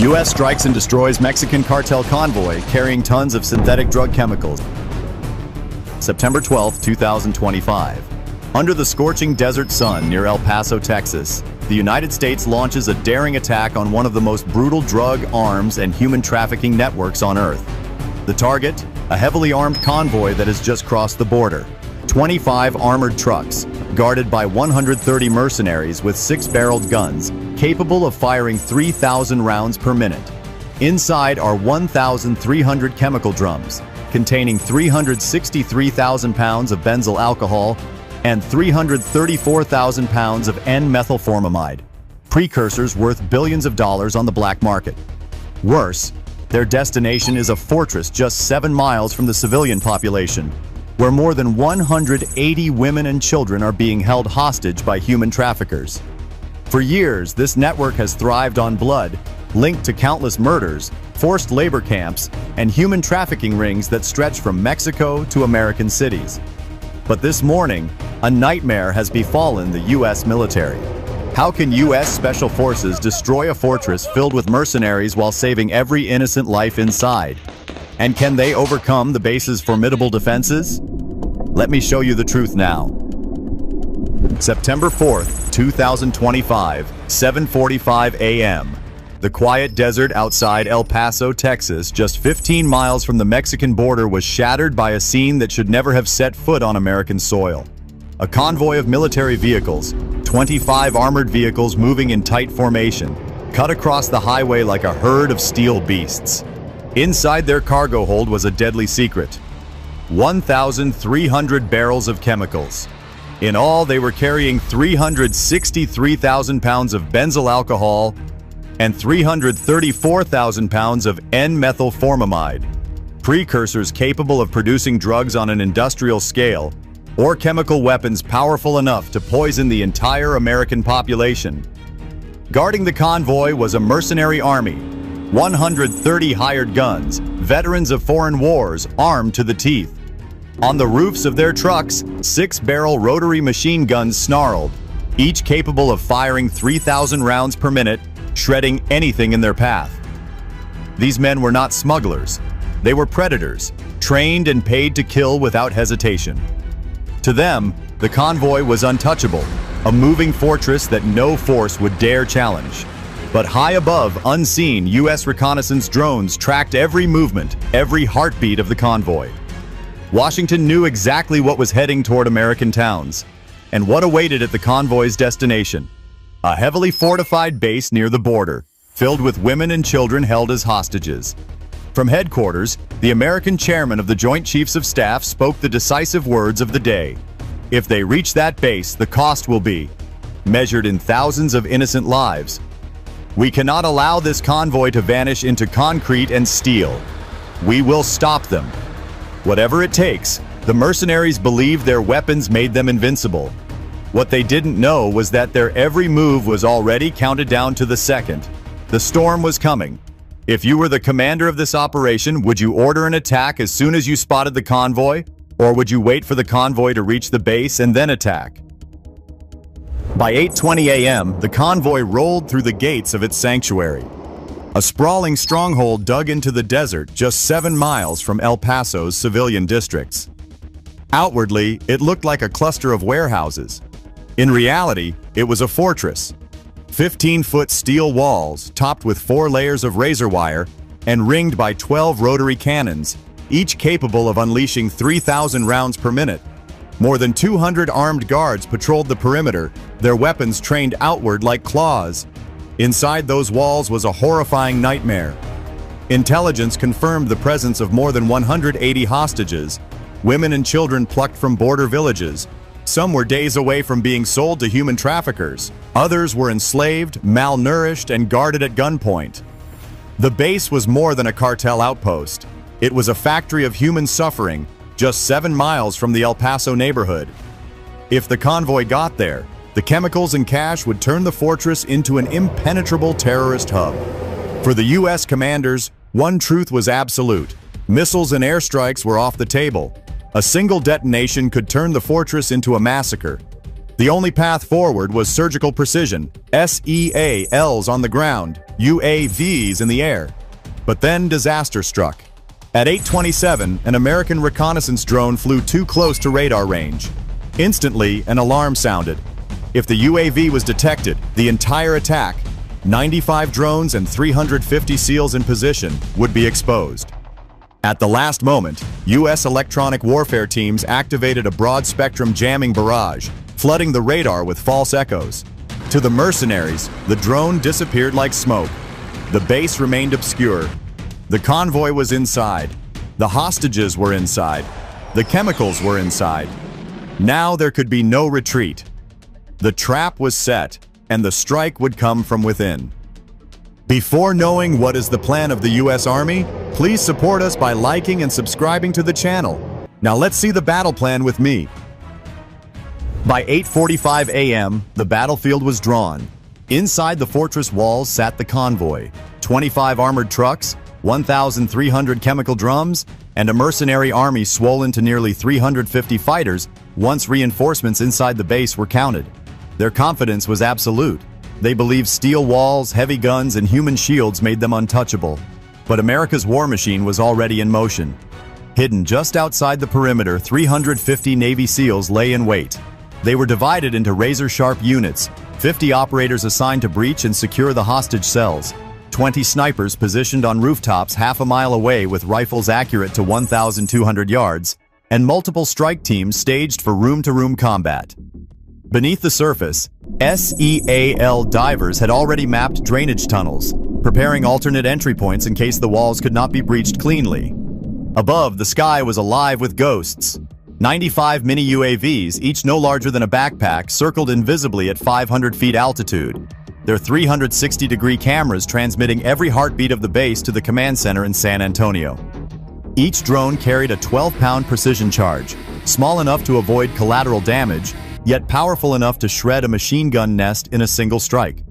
U.S. strikes and destroys Mexican cartel convoy carrying tons of synthetic drug chemicals. September 12, 2025. Under the scorching desert sun near El Paso, Texas, the United States launches a daring attack on one of the most brutal drug, arms, and human trafficking networks on Earth. The target? A heavily armed convoy that has just crossed the border. 25 armored trucks, guarded by 130 mercenaries with 6-barreled guns, capable of firing 3,000 rounds per minute. Inside are 1,300 chemical drums, containing 363,000 pounds of benzyl alcohol and 334,000 pounds of N-methylformamide, precursors worth billions of dollars on the black market. Worse, their destination is a fortress just 7 miles from the civilian population, where more than 180 women and children are being held hostage by human traffickers. For years, this network has thrived on blood, linked to countless murders, forced labor camps, and human trafficking rings that stretch from Mexico to American cities. But this morning, a nightmare has befallen the U.S. military. How can U.S. Special Forces destroy a fortress filled with mercenaries while saving every innocent life inside? And can they overcome the base's formidable defenses? Let me show you the truth now. September 4th, 2025, 7:45 a.m. The quiet desert outside El Paso, Texas, just 15 miles from the Mexican border, was shattered by a scene that should never have set foot on American soil. A convoy of military vehicles, 25 armored vehicles moving in tight formation, cut across the highway like a herd of steel beasts. Inside their cargo hold was a deadly secret: 1,300 barrels of chemicals. In all, they were carrying 363,000 pounds of benzyl alcohol and 334,000 pounds of N-methylformamide, precursors capable of producing drugs on an industrial scale or chemical weapons powerful enough to poison the entire American population. Guarding the convoy was a mercenary army, 130 hired guns, veterans of foreign wars armed to the teeth. On the roofs of their trucks, 6-barrel rotary machine guns snarled, each capable of firing 3,000 rounds per minute, shredding anything in their path. These men were not smugglers. They were predators, trained and paid to kill without hesitation. To them, the convoy was untouchable, a moving fortress that no force would dare challenge. But high above, unseen, U.S. reconnaissance drones tracked every movement, every heartbeat of the convoy. Washington knew exactly what was heading toward American towns, and what awaited at the convoy's destination: a heavily fortified base near the border, filled with women and children held as hostages. From headquarters, the American chairman of the Joint Chiefs of Staff spoke the decisive words of the day: if they reach that base, the cost will be measured in thousands of innocent lives. We cannot allow this convoy to vanish into concrete and steel. We will stop them. Whatever it takes, the mercenaries believed their weapons made them invincible. What they didn't know was that their every move was already counted down to the second. The storm was coming. If you were the commander of this operation, would you order an attack as soon as you spotted the convoy? Or would you wait for the convoy to reach the base and then attack? By 8:20 a.m., the convoy rolled through the gates of its sanctuary, a sprawling stronghold dug into the desert just 7 miles from El Paso's civilian districts. Outwardly, it looked like a cluster of warehouses. In reality, it was a fortress. 15-foot steel walls, topped with 4 layers of razor wire and ringed by 12 rotary cannons, each capable of unleashing 3,000 rounds per minute. More than 200 armed guards patrolled the perimeter, their weapons trained outward like claws. Inside those walls was a horrifying nightmare. Intelligence confirmed the presence of more than 180 hostages, women and children plucked from border villages. Some were days away from being sold to human traffickers. Others were enslaved, malnourished, and guarded at gunpoint. The base was more than a cartel outpost. It was a factory of human suffering, just 7 miles from the El Paso neighborhood. If the convoy got there, the chemicals and cash would turn the fortress into an impenetrable terrorist hub. For the U.S. commanders, one truth was absolute: missiles and airstrikes were off the table. A single detonation could turn the fortress into a massacre. The only path forward was surgical precision, SEALs on the ground, UAVs in the air. But then disaster struck. At 8:27, an American reconnaissance drone flew too close to radar range. Instantly, an alarm sounded. If the UAV was detected, the entire attack, 95 drones and 350 SEALs in position, would be exposed. At the last moment, U.S. electronic warfare teams activated a broad-spectrum jamming barrage, flooding the radar with false echoes. To the mercenaries, the drone disappeared like smoke. The base remained obscure. The convoy was inside. The hostages were inside. The chemicals were inside. Now there could be no retreat. The trap was set, and the strike would come from within. Before knowing what is the plan of the U.S. Army, please support us by liking and subscribing to the channel. Now let's see the battle plan with me. By 8:45 a.m., the battlefield was drawn. Inside the fortress walls sat the convoy, 25 armored trucks, 1,300 chemical drums, and a mercenary army swollen to nearly 350 fighters once reinforcements inside the base were counted. Their confidence was absolute. They believed steel walls, heavy guns, and human shields made them untouchable. But America's war machine was already in motion. Hidden just outside the perimeter, 350 Navy SEALs lay in wait. They were divided into razor-sharp units, 50 operators assigned to breach and secure the hostage cells, 20 snipers positioned on rooftops half a mile away with rifles accurate to 1,200 yards, and multiple strike teams staged for room-to-room combat. Beneath the surface, SEAL divers had already mapped drainage tunnels, preparing alternate entry points in case the walls could not be breached cleanly. Above, the sky was alive with ghosts. 95 mini UAVs, each no larger than a backpack, circled invisibly at 500 feet altitude, their 360-degree cameras transmitting every heartbeat of the base to the command center in San Antonio. Each drone carried a 12-pound precision charge, small enough to avoid collateral damage, yet powerful enough to shred a machine gun nest in a single strike.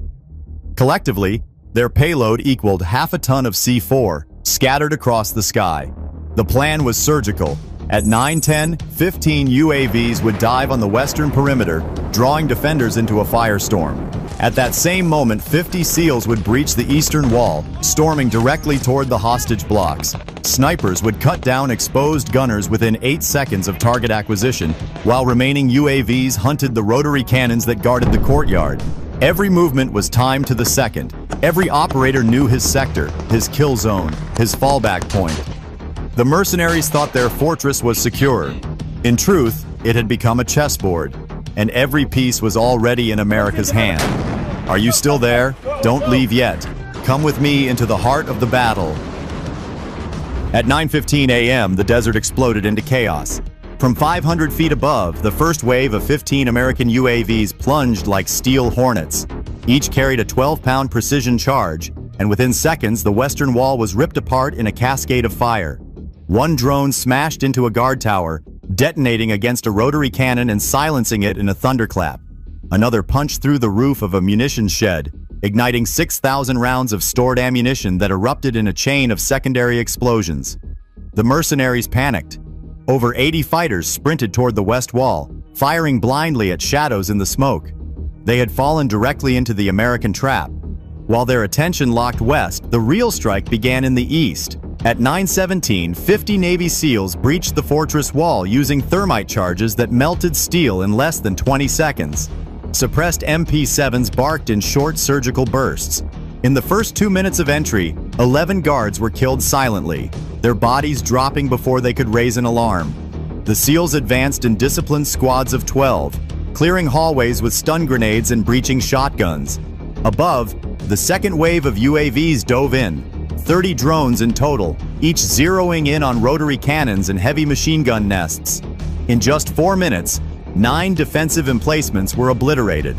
Collectively, their payload equaled half a ton of C4, scattered across the sky. The plan was surgical. At 9:10, 15 UAVs would dive on the western perimeter, drawing defenders into a firestorm. At that same moment, 50 SEALs would breach the eastern wall, storming directly toward the hostage blocks. Snipers would cut down exposed gunners within 8 seconds of target acquisition, while remaining UAVs hunted the rotary cannons that guarded the courtyard. Every movement was timed to the second. Every operator knew his sector, his kill zone, his fallback point. The mercenaries thought their fortress was secure. In truth, it had become a chessboard, and every piece was already in America's hand. Are you still there? Don't leave yet. Come with me into the heart of the battle. At 9:15 a.m., the desert exploded into chaos. From 500 feet above, the first wave of 15 American UAVs plunged like steel hornets. Each carried a 12-pound precision charge, and within seconds, the western wall was ripped apart in a cascade of fire. One drone smashed into a guard tower, detonating against a rotary cannon and silencing it in a thunderclap. Another punched through the roof of a munitions shed, igniting 6,000 rounds of stored ammunition that erupted in a chain of secondary explosions. The mercenaries panicked. Over 80 fighters sprinted toward the west wall, firing blindly at shadows in the smoke. They had fallen directly into the American trap. While their attention locked west, the real strike began in the east. At 9:17, 50 Navy SEALs breached the fortress wall using thermite charges that melted steel in less than 20 seconds. Suppressed MP7s barked in short surgical bursts. In the first 2 minutes of entry, 11 guards were killed silently, their bodies dropping before they could raise an alarm. The SEALs advanced in disciplined squads of 12, clearing hallways with stun grenades and breaching shotguns. Above, the second wave of UAVs dove in, 30 drones in total, each zeroing in on rotary cannons and heavy machine gun nests. In just 4 minutes, 9 defensive emplacements were obliterated.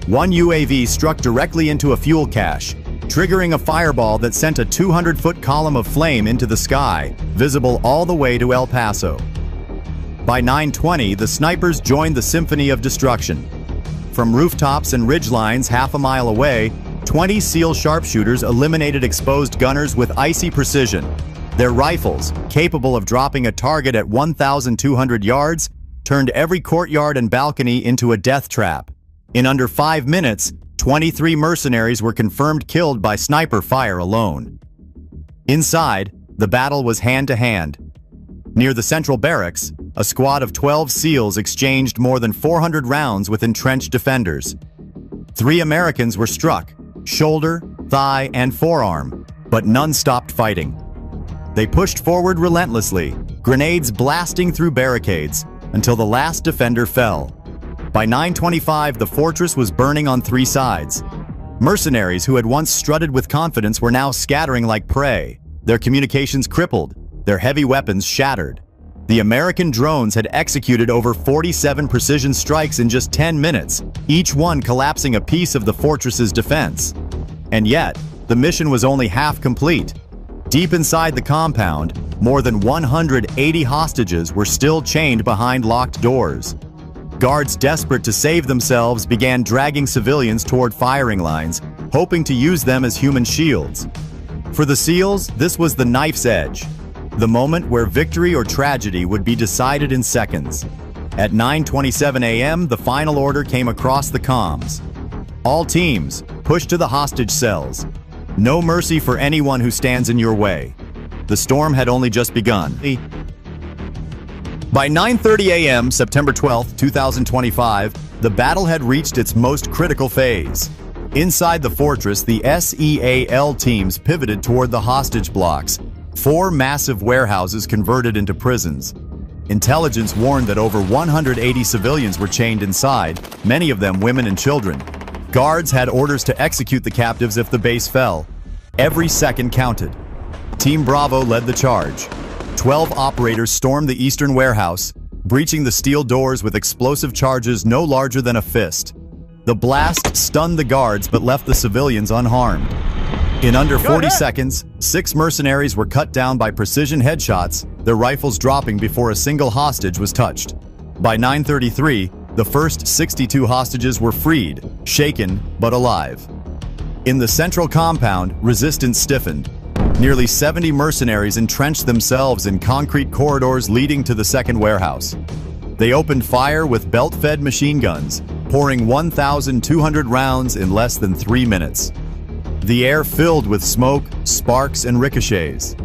One UAV struck directly into a fuel cache, triggering a fireball that sent a 200-foot column of flame into the sky, visible all the way to El Paso. By 9:20, the snipers joined the symphony of destruction. From rooftops and ridgelines half a mile away, 20 SEAL sharpshooters eliminated exposed gunners with icy precision. Their rifles, capable of dropping a target at 1,200 yards, turned every courtyard and balcony into a death trap. In under 5 minutes, 23 mercenaries were confirmed killed by sniper fire alone. Inside, the battle was hand-to-hand. Near the central barracks, a squad of 12 SEALs exchanged more than 400 rounds with entrenched defenders. 3 Americans were struck, shoulder, thigh, and forearm, but none stopped fighting. They pushed forward relentlessly, grenades blasting through barricades, until the last defender fell. By 9:25, the fortress was burning on 3 sides. Mercenaries who had once strutted with confidence were now scattering like prey, their communications crippled, their heavy weapons shattered. The American drones had executed over 47 precision strikes in just 10 minutes, each one collapsing a piece of the fortress's defense. And yet, the mission was only half complete. Deep inside the compound, more than 180 hostages were still chained behind locked doors. Guards desperate to save themselves began dragging civilians toward firing lines, hoping to use them as human shields. For the SEALs, this was the knife's edge, the moment where victory or tragedy would be decided in seconds. At 9:27 a.m., the final order came across the comms. All teams, push to the hostage cells. No mercy for anyone who stands in your way. The storm had only just begun. By 9:30 a.m., September 12, 2025, the battle had reached its most critical phase. Inside the fortress, the SEAL teams pivoted toward the hostage blocks, 4 massive warehouses converted into prisons. Intelligence warned that over 180 civilians were chained inside, many of them women and children. Guards had orders to execute the captives if the base fell. Every second counted. Team Bravo led the charge. 12 operators stormed the eastern warehouse, breaching the steel doors with explosive charges no larger than a fist. The blast stunned the guards but left the civilians unharmed. In under 40 seconds, 6 mercenaries were cut down by precision headshots, their rifles dropping before a single hostage was touched. By 9:33, the first 62 hostages were freed, shaken but alive. In the central compound, resistance stiffened. Nearly 70 mercenaries entrenched themselves in concrete corridors leading to the second warehouse. They opened fire with belt-fed machine guns, pouring 1,200 rounds in less than 3 minutes. The air filled with smoke, sparks, and ricochets.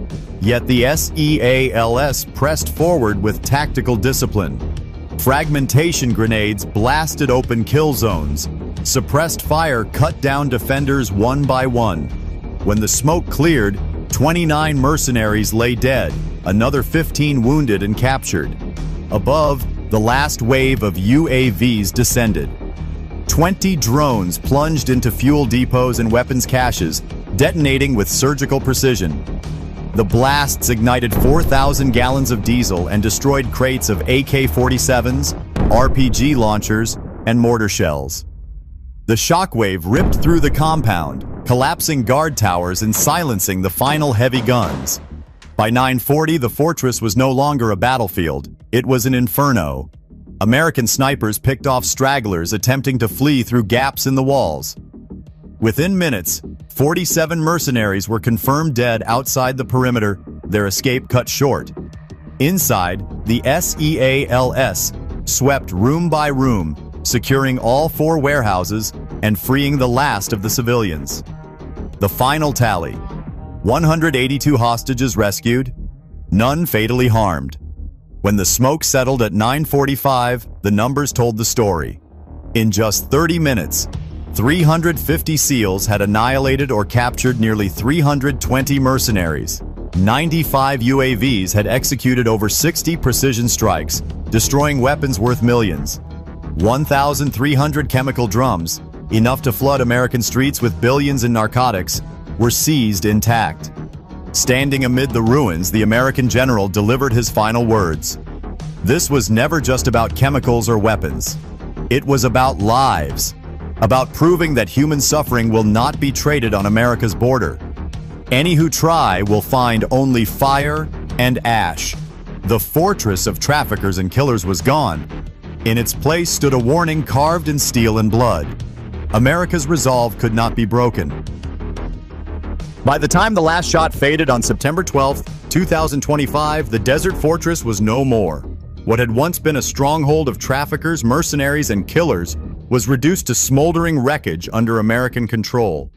Yet the SEALs pressed forward with tactical discipline. Fragmentation grenades blasted open kill zones. Suppressed fire cut down defenders one by one. When the smoke cleared, 29 mercenaries lay dead, another 15 wounded and captured. Above, the last wave of UAVs descended. 20 drones plunged into fuel depots and weapons caches, detonating with surgical precision. The blasts ignited 4,000 gallons of diesel and destroyed crates of AK-47s, RPG launchers, and mortar shells. The shockwave ripped through the compound, collapsing guard towers and silencing the final heavy guns. By 9:40, the fortress was no longer a battlefield. It was an inferno. American snipers picked off stragglers attempting to flee through gaps in the walls. Within minutes, 47 mercenaries were confirmed dead outside the perimeter, their escape cut short. Inside, the SEALs swept room by room, securing all 4 warehouses and freeing the last of the civilians. The final tally: 182 hostages rescued, none fatally harmed. When the smoke settled at 9:45, the numbers told the story. In just 30 minutes, 350 SEALs had annihilated or captured nearly 320 mercenaries. 95 UAVs had executed over 60 precision strikes, destroying weapons worth millions. 1,300 chemical drums, enough to flood American streets with billions in narcotics, were seized intact. Standing amid the ruins, the American general delivered his final words. This was never just about chemicals or weapons. It was about lives, about proving that human suffering will not be traded on America's border. Any who try will find only fire and ash. The fortress of traffickers and killers was gone. In its place stood a warning carved in steel and blood. America's resolve could not be broken. By the time the last shot faded on September 12, 2025, the desert fortress was no more. What had once been a stronghold of traffickers, mercenaries, and killers was reduced to smoldering wreckage under American control.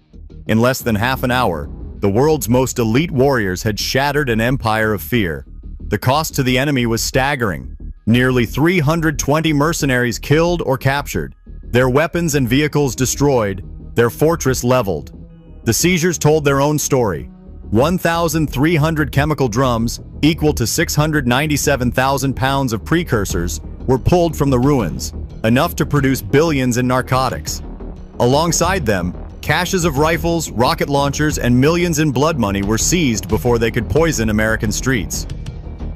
In less than half an hour, the world's most elite warriors had shattered an empire of fear. The cost to the enemy was staggering. Nearly 320 mercenaries killed or captured, their weapons and vehicles destroyed, their fortress leveled. The seizures told their own story. 1,300 chemical drums, equal to 697,000 pounds of precursors, were pulled from the ruins, enough to produce billions in narcotics. Alongside them, caches of rifles, rocket launchers, and millions in blood money were seized before they could poison American streets.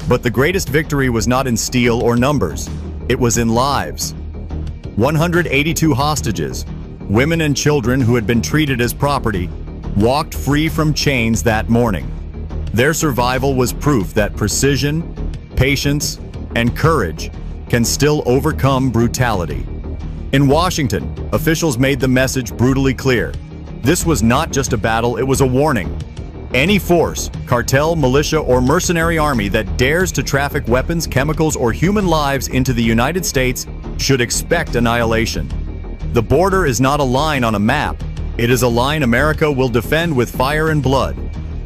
But the greatest victory was not in steel or numbers. It was in lives. 182 hostages, women and children who had been treated as property, walked free from chains that morning. Their survival was proof that precision, patience, and courage can still overcome brutality. In Washington, officials made the message brutally clear. This was not just a battle, it was a warning. Any force, cartel, militia, or mercenary army that dares to traffic weapons, chemicals, or human lives into the United States should expect annihilation. The border is not a line on a map. It is a line America will defend with fire and blood.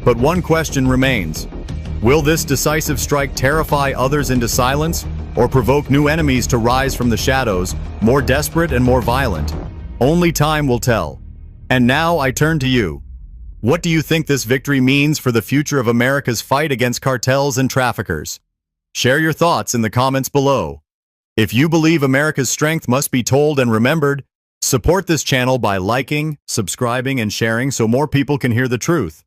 But one question remains. Will this decisive strike terrify others into silence, or provoke new enemies to rise from the shadows, more desperate and more violent? Only time will tell. And now I turn to you. What do you think this victory means for the future of America's fight against cartels and traffickers? Share your thoughts in the comments below. If you believe America's strength must be told and remembered, support this channel by liking, subscribing, and sharing so more people can hear the truth.